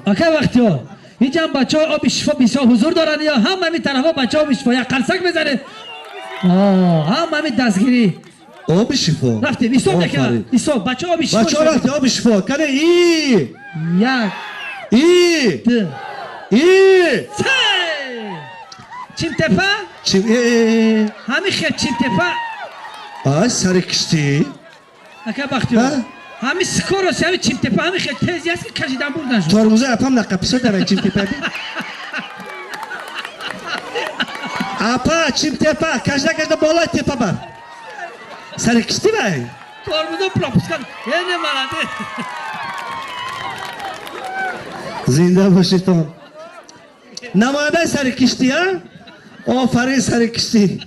اکه وقتی ها اینجا بچه ها آب شفا بسیار حضور دارن یا هم همین طرف ها بچه ها آب شفا یا قرصک بزنه هم همین دستگیری آب شفا رفتیم ایستوب نکنه ایستوب بچه ها آب شفا بچه ها رفتی آب شفا کنه ای یک ای دو ای سه چیم تپه چیم همین خیلی چیم تپه آی سر کشتی اکه وقتی ها همین سکور هست همین چیم تپه همین خیلی تیزی هست که کشیدن بردن شد ترمزه اپم نقبیسا در چیم تپه بی اپا چیم تپه کشده بالای تپه بر سر کشتی بای ترمزه پراپوس کن یعنی ملده زنده باشید تو نماینده سر کشتی ها آفرین سر کشتی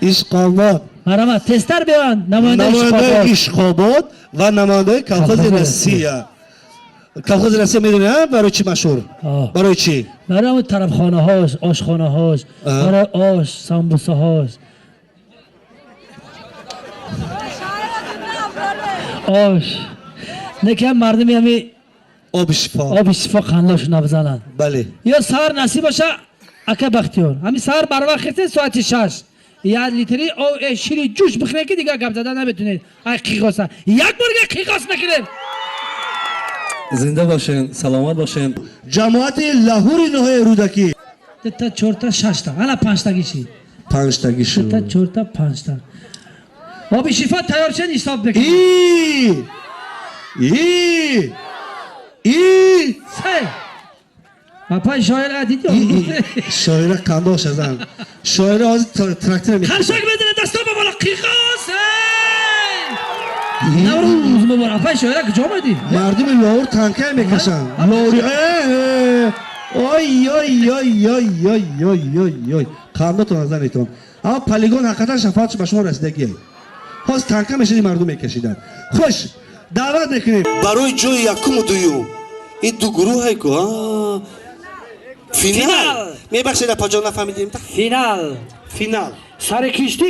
اشقابات مرحبا تستر بیان نماینده اشقابات و نماینده کلخوز رسیه کلخوز رسیه میدونی برای چی مشهور برای چی برای اون طرف خانه هاش آشخانه هاش برای آش سامبوسه هاش آش نکه مردمی همی آب شفا خنداش نبزنن بله یا سهر نصیب باشه اکه بختیار همین سهر بر وقت خیلی ساعت 6 یا لیتری او شیری جوش بخوره که دیگه گپ زدن نمیتونید ای قیقاسا یک بار قیقاس نکنید زنده باشین سلامت باشین جماعت لاهور نوهای رودکی تا 4 تا 6 تا حالا 5 تا گیشی 5 تا گیشی تا 4 تا 5 تا آب شفا تیار شد حساب بکنید ای سه اپا شاعر عدیدی شاعر کنداش ازم شاعر از تراکتور می خرشک بدونه دستا با بالا قیقاس نوروز مبارک اپا شاعر کجا آمدی مردم لاهور تنکه میکشن لاهوری آی آی آی آی آی آی آی آی خندتون از زنیتون اما پلیگون حقیقتا شفاعتش به شما رسیدگیه خواست تنکه میشدی مردم میکشیدن خوش دعوت میکنیم برای جوی یکم و دویوم این دو گروه های که فینال میبخشید پاجان نفهمیدیم فینال سر کشتی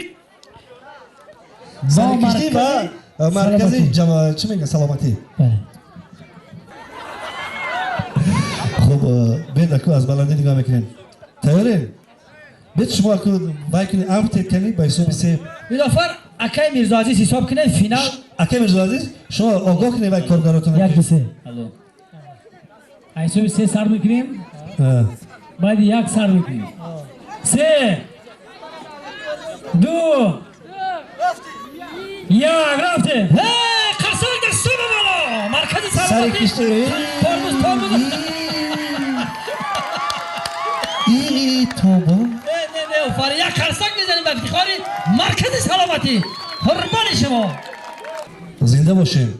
سر کشتی و مرکزی جماعت چی میگه سلامتی خب بید اکو از بلندی نگاه میکنین تیارین بید شما اکو بای کنین امر تید کنین با حساب سه بیدافر اکای میرزا عزیز حساب کنین فینال اکای میرزا عزیز شما آگاه کنین بای کارگاراتون یک بسه حساب سه سر میکنیم باید یک سر میکنیم 3 2 یک رفته قرصاک دستو بالا مرکز سلامتی ترمز ای توبه نه فاره یک قرصاک میزنیم به افتخاری مرکز سلامتی قربان شما زنده باشین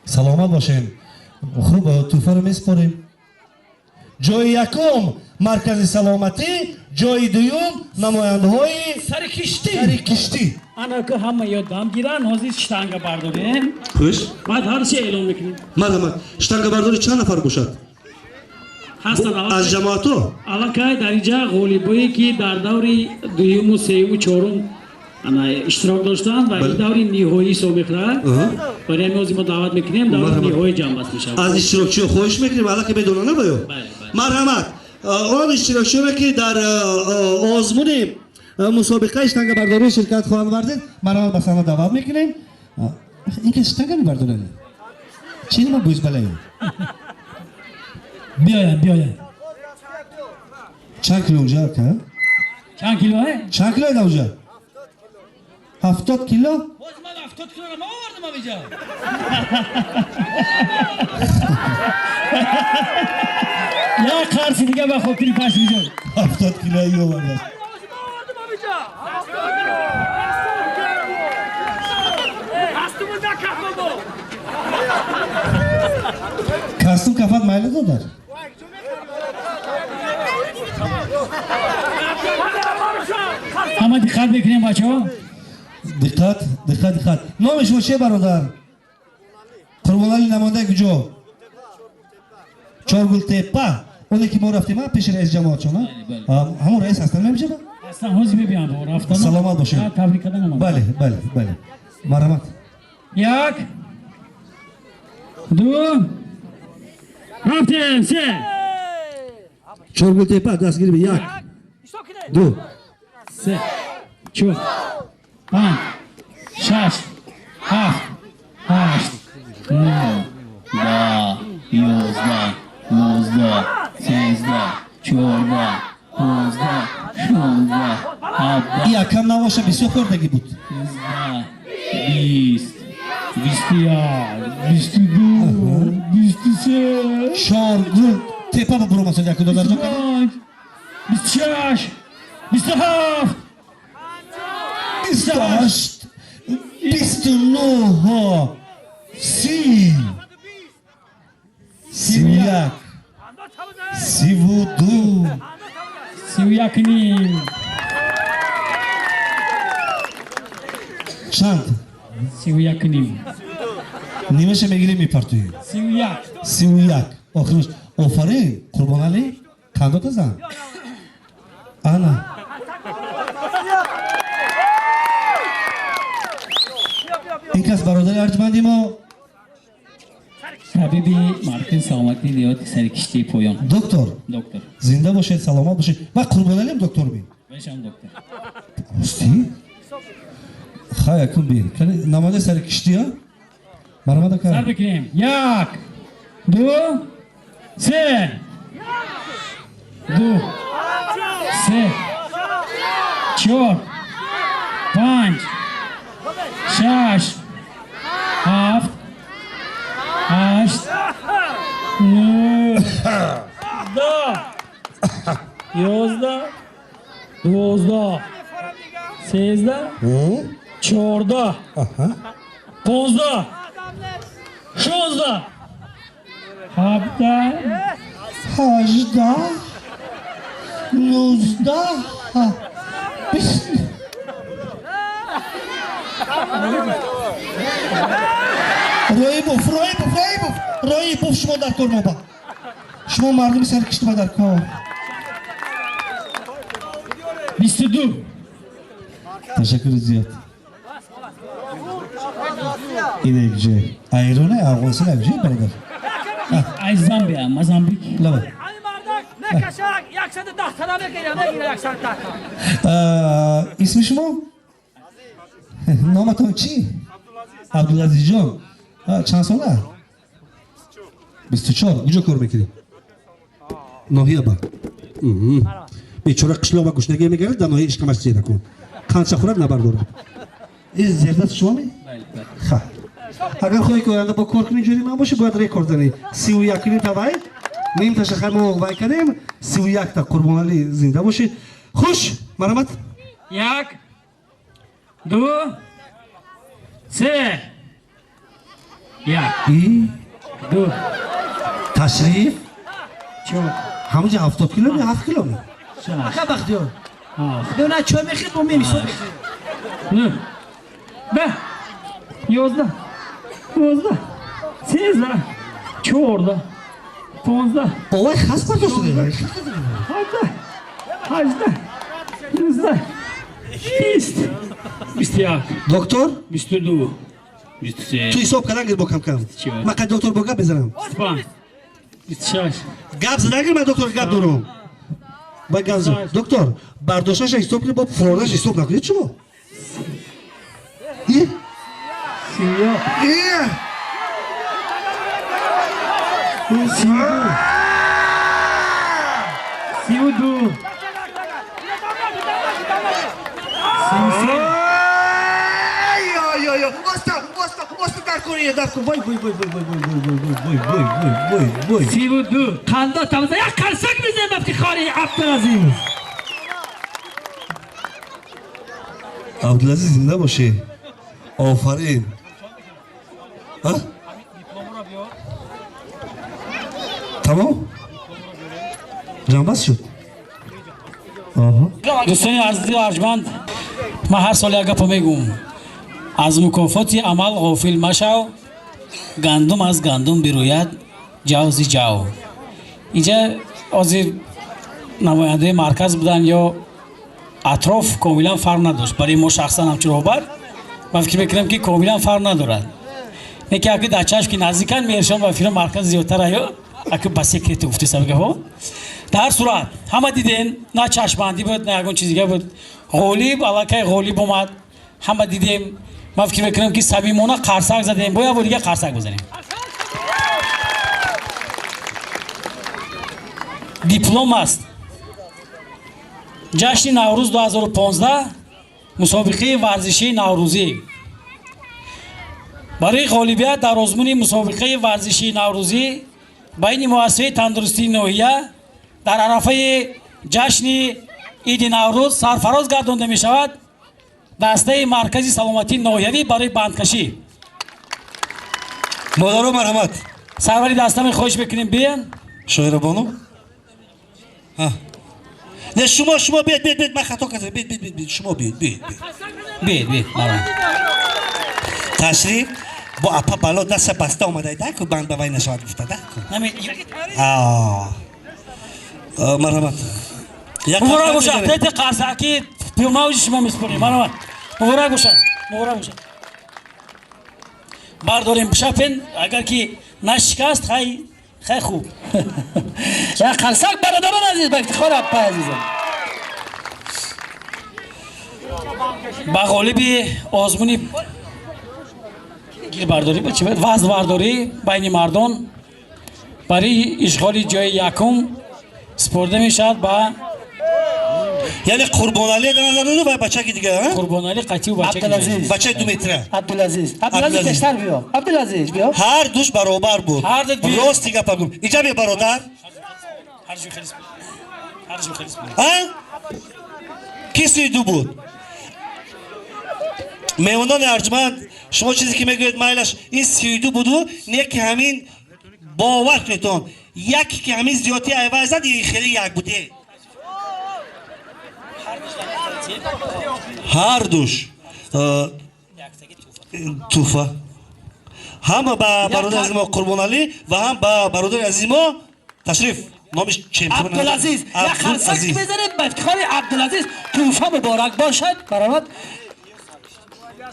سلامت باشین خوب توفه رو میسپاریم جای یکم مرکز سلامتی جای دوم نماینده های سر کشتی آنها که همه یادم گیرن حاضر شتانگا برداره خوش بعد هر چی اعلام میکنیم مرحبا شتانگا برداری چند نفر باشد هستن از جماعتو الان که در اینجا غالیبایی که در دور دوم و سوم و چهارم اشتراک داشتن و این دور نهایی سابقه برای همین ما دعوت میکنیم دور نهایی جمع بس میشه از اشتراکچی خوش میکنیم حالا که بدونانه باید مرحمت آن اشتراکچی را که در آزمون مسابقه اشتنگ برداری شرکت خواهند بردید مرحمت بسانه دعوت میکنیم این که اشتنگ میبردارن چی نما بوز بلایم بیاین چند کیلو اونجا که؟ چند کیلو های؟ چند کیلو اونجا؟ 70 کیلو؟ باز من 70 کیلو رو ما آوردم اینجا یا قرصی دیگه با خود کنی پس بیجا 70 کیلو ای آورده کاستوم کفت مایل دادر اما دقت بکنیم بچه ها دقت نام شما چیه برادر؟ قربانالی نمانده کجا؟ چارگل تپه اونی که ما رفتیم پیش رئیس جماعت شما همون رئیس هستن نمیشه با؟ هستن حوزی ببین با رفتن سلامت باشین تبریک کردن بله مرحمت یک دو رفتیم سه چهار تپه دستگیری به یک دو سه چهار پنج شش هفت هشت نه ده یازده نوزده سیزده چهارده پانزده شانزده هفده این کم نباشه بسیار خوردگی بود سیزده بیست بیست و یک بیست و دو بیست و سه چهار گل تپه با برو مسئله یک دو درجه کنه 26 27 28 29 30 31 32 31 نیم چند 31 نیم نیمه شه میگیری میپرتوی 31 31 آخرش آفرین قربان علی کندات زن انا این کس برادر ارجمندی ما حبیبی مرکز سلامتی دیات سرکشتی پویان دکتر دکتر زنده باشید سلامت باشید و قربان علیم دکتر بین بشم دکتر هستی؟ خواهی کن بین نماده سر کشتی ها؟ مرمده سر کرد بکنیم یک دو سه دو سه چهار پنج شش هفت هشت نه ده یازده دوازده سیزده چهارده پانزده شانزده هفده 18 19 20 رویبوف شما در کار ما با شما مردم سر کشتی ما در کار 22 تشکر زیاد این یک جای ایرانه افغانستان یک جای برادر ای زامبیا مازامبیک لبا اسم شما؟ نامتان چی؟ عبدالعزیز جان چند ساله؟ 24 کجا کار میکنی؟ ناحیه با بیچاره قشلاق و گشنگی میگرد در ناحیه اشکمش زیده کن قنچه خورد نبردارد این زیردت شما می؟ خواه اگر خواهی که آینده با کار کنی جوری من باشه باید ریکورد زنی 31 کنیم تبایی نیم تشخر ما وای کنیم 31 تا قربان علی زنده باشید خوش مرمت یک دو سه یک ای دو تشریف چهار همونجا 70 کیلو می 7 کیلو می شش آقا بختیار هفت دو نه چای میخید با میمیسون نه ده یازده دوازده سیزده چهارده پانزده بابای خست برداشت شده هفده هجده نوزده بیست بیست یک دکتر بیست و دو بیست و سه تو حساب کردن گیر با کم کم چیه؟ من قد دکتر با گپ بزنم بیست و پنج بیست و شش گپ زدن گیر من دکتر گپ دارم با گپ زد دکتر برداشتش حساب کنید با فرادش حساب نکنید شما یه سی و یک یه سی و دو سی و سه واسه در کنیه در کن وای وای وای وای وای وای وای وای وای وای سی و دو خنده تمزه یک قرصک میزنیم افتخاری عبدالعزیز عبدالعزیز زنده باشه آفرین ها تمام جنبست شد آها دوستان عزیز و ارجمند من هر سال یک گپ میگم از مکافات عمل غافل مشو گندم از گندم بروید جو زی جو اینجا از نماینده مرکز بودن یا اطراف کاملا فرق نداشت برای ما شخصا همچون رهبر من فکر میکنم که کاملا فرق ندارد یکی اگه دچارش که نزدیکن میرشون و فیلم مرکز زیادتر آیا اگه با سکرت گفته سبگه ها در صورت همه دیدین نه چشماندی بود نه اگون چیزی بود غولیب علاقه غولیب اومد همه دیدیم من فکر میکنم که صمیمانه قرصک زدیم باید دیگه قرصک بزنیم دیپلم است جشن نوروز 2015 مسابقه ورزشی نوروزی برای غالبیت در آزمون مسابقه ورزشی نوروزی بین مؤسسه تندرستی نوحیه در عرفه جشن عید نوروز سرفراز گردانده می شود دسته مرکزی سلامتی نوحیوی برای بندکشی مادر مرحمت سروری دسته می خوش بکنیم بیان شاعر بانو نه شما بید من خطا کردم بید شما بید تشریف با اپا بالا دست بسته آمده ده که بند بوی نشود افتاده مرحمت مبارک باشد تیت قرصکی پیوماوی شما میسپریم مرحمت مبارک باشد برداریم بشپین اگر که نشکست خیلی خوب یا قرصک برادران عزیز با افتخار اپا عزیزم با غالب آزمونی گیر برداری با چی باید؟ وزن برداری بین مردان برای اشغال جای یکم سپرده می شد با یعنی قربان علی در نظر دو و بچه که دیگه قربان علی قطعی و بچه که دیگه بچه 2 متره عبدالعزیز کشتر بیا عبدالعزیز بیا هر دوش برابر بود راست دیگه پاگم اینجا بیا برادر هر جو خلیص کسی دو بود میمونان ارجمند شما چیزی که میگوید مایلش این 32 بودو نه که همین باور کنیتون یکی که همین زیادی عوض زد یه خیلی یک بوده هر دوش توفه هم با برادر عزیز ما قربان علی و هم با برادر عزیز ما تشریف نامش چمپیون عبدالعزیز یک خرسک بزنیم به افتخار عبدالعزیز توفه مبارک باشد برامت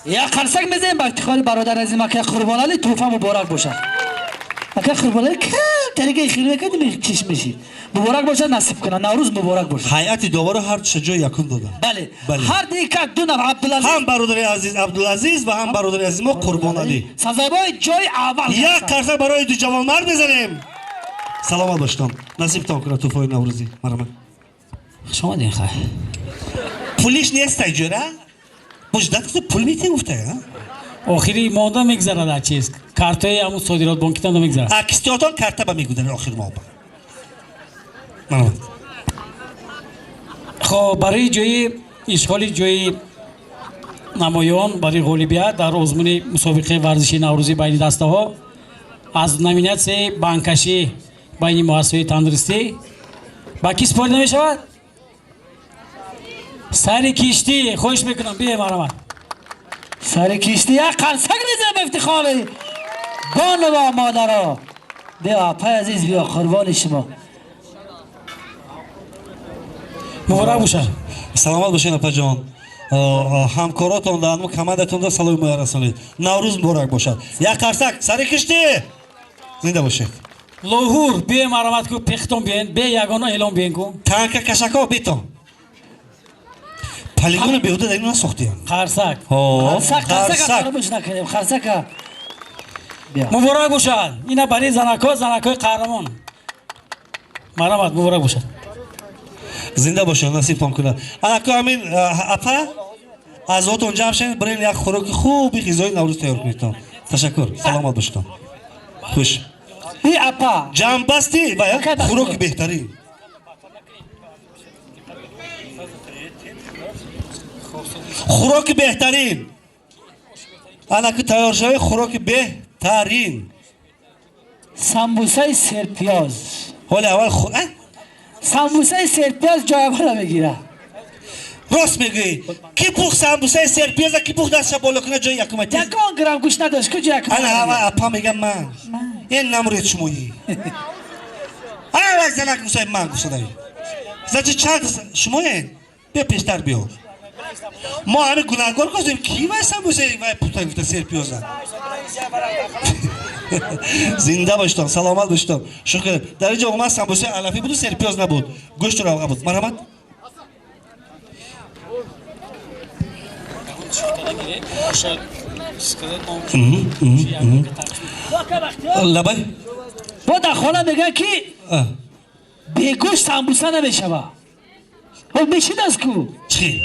یک خرسک بزنیم به افتخار برادر عزیز ما که قربان علی توفه مبارک باشد اگه قربان علی که طریقه خیلی کردیم چیش میشی مبارک باشد نصیب کنه نوروز مبارک باشد هیئت دوباره هر شجاع یکم دادن بله هر دیگه دو نفر عبدالعزیز هم برادر عزیز عبدالعزیز و هم برادر عزیز ما قربان علی سزاوار جای اول یک خرسک برای دو جوان مرد بزنیم سلامت باشتم نصیب تام کنه توفای نوروزی مرحمت شما دین خواهی پولیش نیست ایجوره بجدت که پول میتی گفته آخری ماده میگذره در چیز کارتای همون صادرات بانکیتان میگذره اکستیاتان کارت با میگذره آخر ماه مرحمت خب برای جای اشغال جای نمایان برای غالبیت در آزمون مسابقه ورزشی نوروزی بین دسته ها از نامینیت بانکشی بین مؤسسه تندرستی با کی سپرده می شود؟ سر کشتی خوش میکنم بیه مرحمت سر کشتی یک قرصک ریزه به افتخار بان و مادرها بیا پای عزیز بیا قربان شما مبارک باشد سلامت باشین اپا جان همکاراتون در انو کمندتون در سلام ما رسانید نوروز مبارک باشد یک قرصک سر کشتی زنده باشید لاهور بیه مرحمت کو پختون بیین به یگانه اعلام بیین کو تانک کشکا بیتون پلیگون بیهوده در اینو نساختیم قرصک فراموش نکنیم خرسک بیا مبارک باشد اینا برای زنکای قهرمان مرحمت مبارک باشد زنده باشه نصیب پام کنه الان همین اپا از اون جمع شین برین یک خوراک خوبی غذای نوروز تیار کنید تشکر سلامت باشید خوش این اپا جمع بستی و یک خوراک بهترین خوراک بهترین الان که تیار شده خوراک بهترین سمبوسه سرپیاز حالا اول سمبوسه سرپیاز جای بالا بگیره راست میگی کی پوخ سمبوسه سرپیاز کی پوخ دستش بالا کنه جای یکم تیز یکان گرم گوش نداشت کجا یکان انا هوا اپا میگم من این نمرید شمایی انا زنک موسای من گوش داری زچ چند شمایی بیا پیشتر بیا ما همه گناهگار کردیم کی وای سمبوسه وای پوتا گفته سرپیاز زنده باشتم سلامت باشتم شکر در اینجا اومد سمبوسه علفی بود و سرپیاز نبود گوشت رو روغه بود مرحمت لبای با در خانه میگه که بیگوش سمبوسه نمیشوه خب میشید از کو چی؟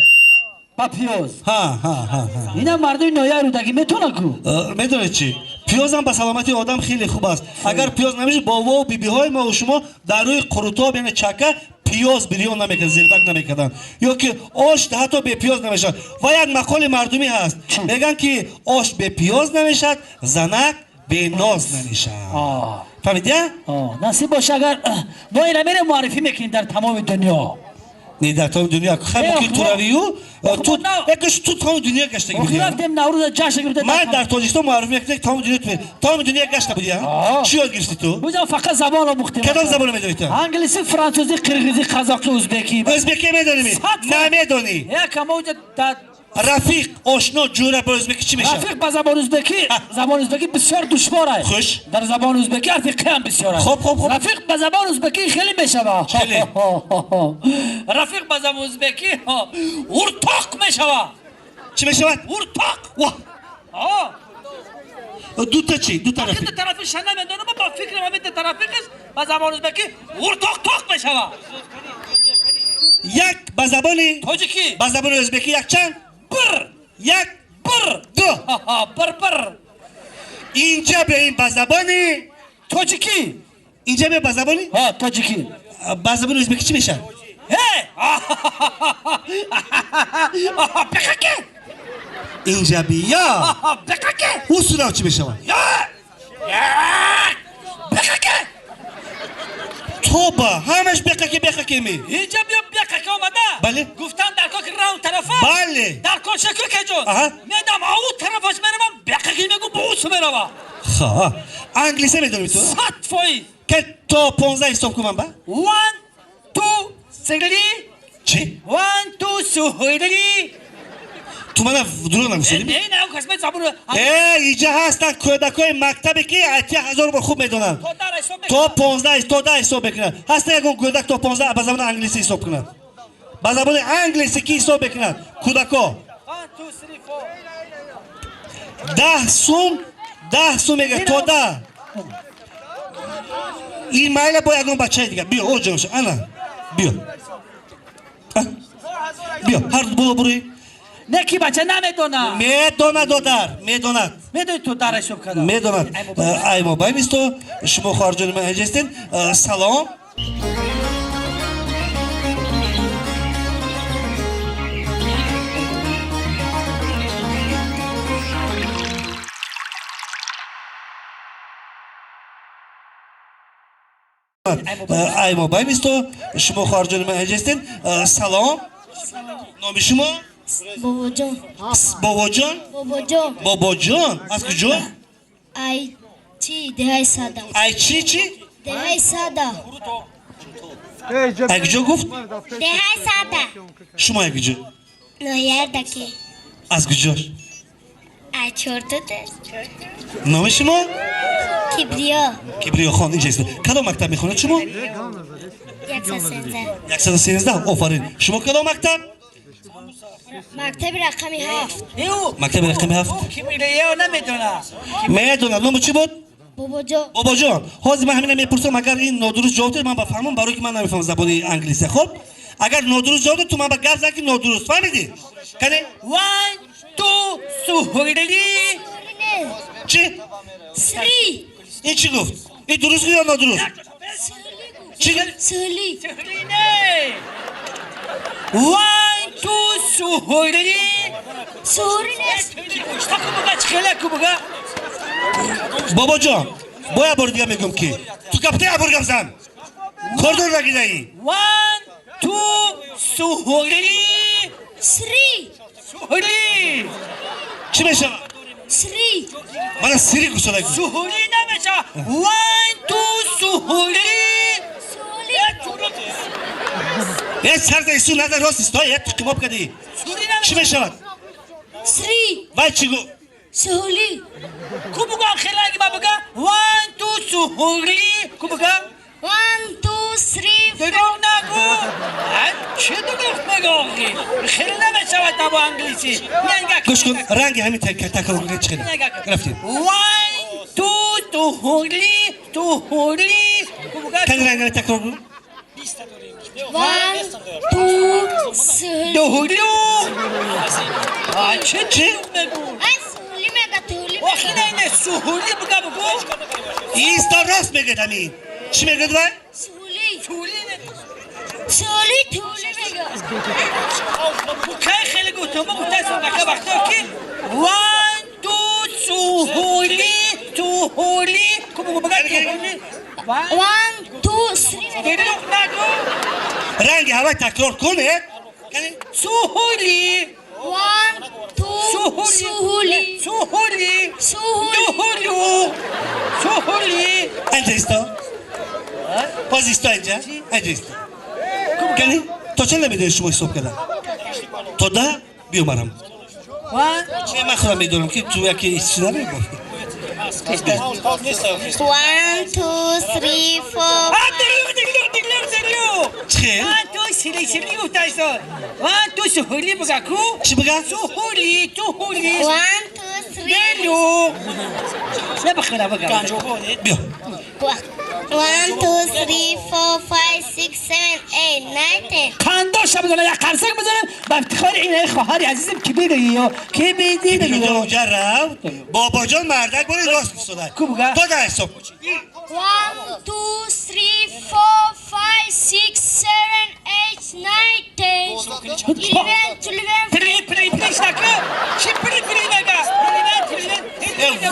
با پیاز ها اینا مردم نویه رودگی میتونه کو میدونه چی؟ پیاز هم به سلامتی آدم خیلی خوب است اگر پیاز نمیشه بابا و بیبی های ما و شما در روی قروتاب یعنی چکه پیاز بریان نمیکردن زیربک نمیکردن یا که آش حتی به پیاز نمیشد و یک مقال مردمی هست میگن که آش به پیاز نمیشد زنک به ناز نمیشد فهمیدی؟ نصیب باشه اگر ما اینا میره معرفی میکنیم در تمام دنیا نه در تمام دنیا خیلی که تو رویو تو یکش تو تمام دنیا گشته بودی رفتیم نوروز جشن گرفتیم من در تاجیکستان معرفی میکنم تمام دنیا گشته بودی چی یاد گرفتی تو بوجا فقط زبان رو مختیم کدام زبان میدونی تو انگلیسی فرانسوزی قرغیزی قزاقی ازبکی ازبکی میدونی نمیدونی یک موجه رفیق آشنا جوره با ازبکی چی میشه رفیق با زبان ازبکی بسیار دشواره خوش در زبان ازبکی رفیق هم بسیاره خب رفیق با زبان ازبکی خیلی میشوه خیلی رفیق با زبان ازبکی ورتاق میشوه چی میشوه ورتاق دو تا چی دو تا رفیق رفیق طرفش نمیدونم با فکر همین طرفش با زبان ازبکی ورتاق میشوه یک با زبان تاجیکی با زبان ازبکی یک چند یک دو بر اینجا به این با زبان تاجیکی اینجا به با زبان تاجیکی با زبان ازبکی چی میشه بخاکه اینجا بیا بخاکه او سراغ چی میشه بخاکه تو با همش بخاکه می اینجا بیا بخاکه اومده بله گفتم در کاک راون طرفه بله در کاک شکل کجون میدم او طرفش میرم بخاکه میگو بوس میرم خواه انگلیسی میدونی تو؟ 100 فایی که تا 15 حساب کنم با 1 2 3 چی؟ 1 2 3 تو من دروغ نمی‌گویی؟ نه اون قسمت زبون اینجا هستن کودکای مکتبی که 1000 بار خوب میدونن تا 15 تا 10 حساب بکنن هست یک کودک تا 15 با زبان انگلیسی حساب کنن با زبان انگلیسی کی حساب بکنن کودکا 10 سوم میگه تا 10 این مایل با یکون بچه دیگه بیا او جانش انا بیا هر دو بروی نه کی بچه نمیدونه میدونی تو در حساب کردم میدوند ای موبایل است تو شما خارجان من هستین سلام ای موبایل است تو شما خارجان من هستین سلام نام شما بابا جان از کجا ای چی دهی ساده ای چی دهی ساده ای کجا گفت دهی ساده شما ای کجا نویردکی از کجا ای چورتو ده نام شما کبریا خان اینجا است کدام مکتب میخونید شما 113 آفرین شما کدام مکتب مکتب رقمی 7 مکتب رقمی 7 کبریا نمیدونه میدونم نام چی بود بابا جان حاضر من همین میپرسم اگر این نادرست جواب من بفهمم برای که من نمیفهمم زبان انگلیسی خب اگر نادرست جواب تو من با گپ زدی نادرست فهمیدی کنی 1 2 سوهیلی چی 3 این چی گفت این درست یا نادرست چی سهلی 1 2 سوهیلی بابا جان باید بار دیگه میگم که تو کپته ابرگم زن کردون نگیده ای 1 2 سوهیلی 3 سوهیلی چی میشه 3 من سری گوشتاده کنم سوهیلی نمیشه 1 2 سوهیلی یه سرد ایسو نظر راست است یه کباب کردی چی میشه 3 وای چی گو سهلی کو بگم هولی کو بگم 1 2 3 دروغ نگو چه دروغ میگی خیلی نمیشود با انگلیسی گوش کن رنگ همین تکرار چقدر رفتیم 1 2 تو هولی کو بگم کن رنگ تکرار کن 1 2 3 دو هولی چه میگو Ay suli mega tuli وقتی نه سهولی بگم بگو ایستا راست میگه همین چی میگه دوای؟ suli سهولی suli tuli mega که خیلی گفتم گفتم سوگاکه وقتا که 1 2 سهولی تو هولی کو بگم سهولی 1 2 3 دروغ نگو رنگ هوا تکرار کنه سهولی 1 2 suli سهولی suli سهولی اینجا ایستا باز ایستا اینجا ایستا کنی تو چه نمیدونی شما حساب کردن تو ده بیو مرم چه من خودم میدونم که تو یکی ایستی نمیگو 1 2 3 4 چه؟ تو سیلی گفتایسان تو سهولی بگه کو چی بگه؟ سهولی تو هولی 1 2 3 دلو نبخیره بگم بیا 1 2 3 4 5 6 7 8 9 10 کنداش بزنه یا قرصک بزنه با افتخار اینه خواهری عزیزم که بیده یا که بیده بیدو یا اونجا رفت بابا جان مردک باری راست میستادن کو بگه؟ تو ده حساب 1 2 3 4 5 6 7 8 9 10 11 پلیش نکه چی پلی نگه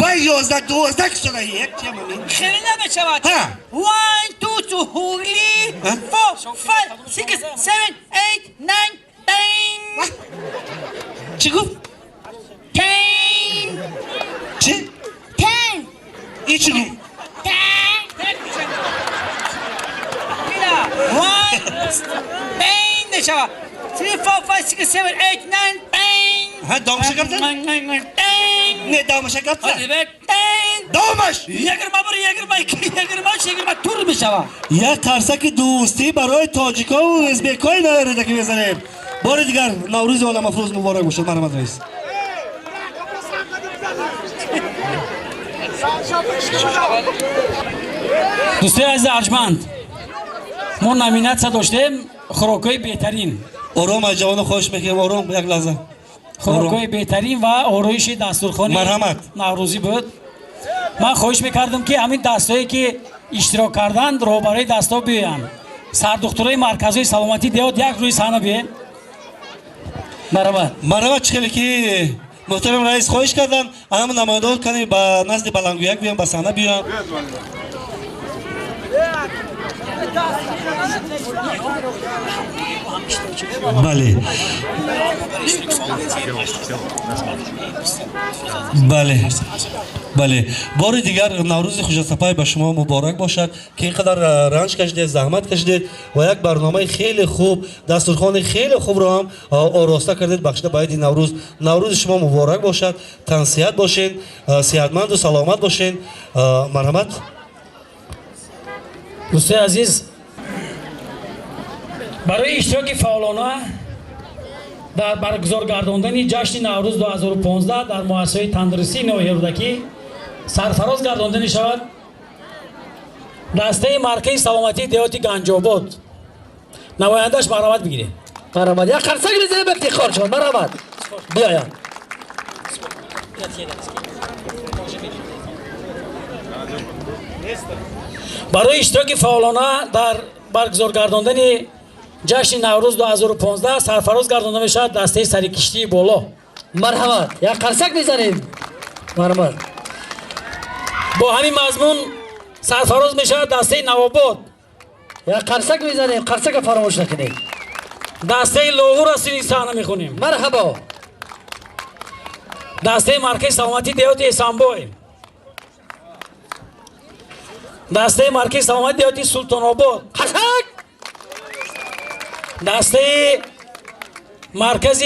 وای 11 12 که شده یک چه مامی خیلی نمیشود ها 1 2 تو هولی 4 5 6 7 8 9 10 چی گفت؟ 10 چی؟ 10 این چی گفت؟ 3 4 5 6 7 8 9 ها دامش کردن؟ 10 نه دامش کردن؟ Hadi be. دامش یگرما برو یگرما تور میشوه یک ترسک دوستی برای تاجیکا و ازبکای نداره که بزنیم بار دیگر نوروز عالم افروز مبارک باشد مرحمت رئیس دوستای عزیز ارجمند ما نامیناسیا داشتیم خوراکای بهترین آرام از جوان خوش میکنیم آرام یک لحظه خوراکای بهترین و آرایش دسترخوان مرحمت. نوروزی بود من خواهش میکردم که همین دستایی که اشتراک کردند رو برای دستا بیان سردخترای مرکزی سلامتی دیاد یک روی صحنه بیان مرحمت چخیلی که محترم رئیس خواهش کردن همه نمایندگان کنیم با نزد بلنگویک بیان با صحنه بیان بله بله بله بار دیگر نوروز خوش‌صفای به شما مبارک باشد که اینقدر رنج کشیدید زحمت کشیدید و یک برنامه خیلی خوب دسترخوان خیلی خوب رو هم آراسته کردید بخشیده باید این نوروز شما مبارک باشد تن صحت باشین صحتمند و سلامت باشین مرحمت دوستای عزیز برای اشتراک فعالانه در برگزار گرداندن جشن نوروز 2015 در مؤسسه تندرستی ناحیه رودکی سرفراز گردانده شود دسته مرکز سلامتی دیهاتی گنج‌آباد نماینده‌اش مرحمت بگیرید مرحمت یک قرصک بزنیم افتخار شما مرحمت بیاید برای اشتراک فعالانه در برگزار گرداندن جشن نوروز 2015 سرفراز گردانده می شود دسته سرکشتی بالا مرحمت یک قرصک بزنیم مرحمت با همین مضمون سرفراز می شود دسته نواباد یک قرصک بزنیم قرصک فراموش نکنیم دسته لاهور از این صحنه می خونیم مرحبا دسته مرکز سلامتی دیهات احسانبای دسته مرکز سلامتی دیهات سلطان آباد قرصک دسته مرکز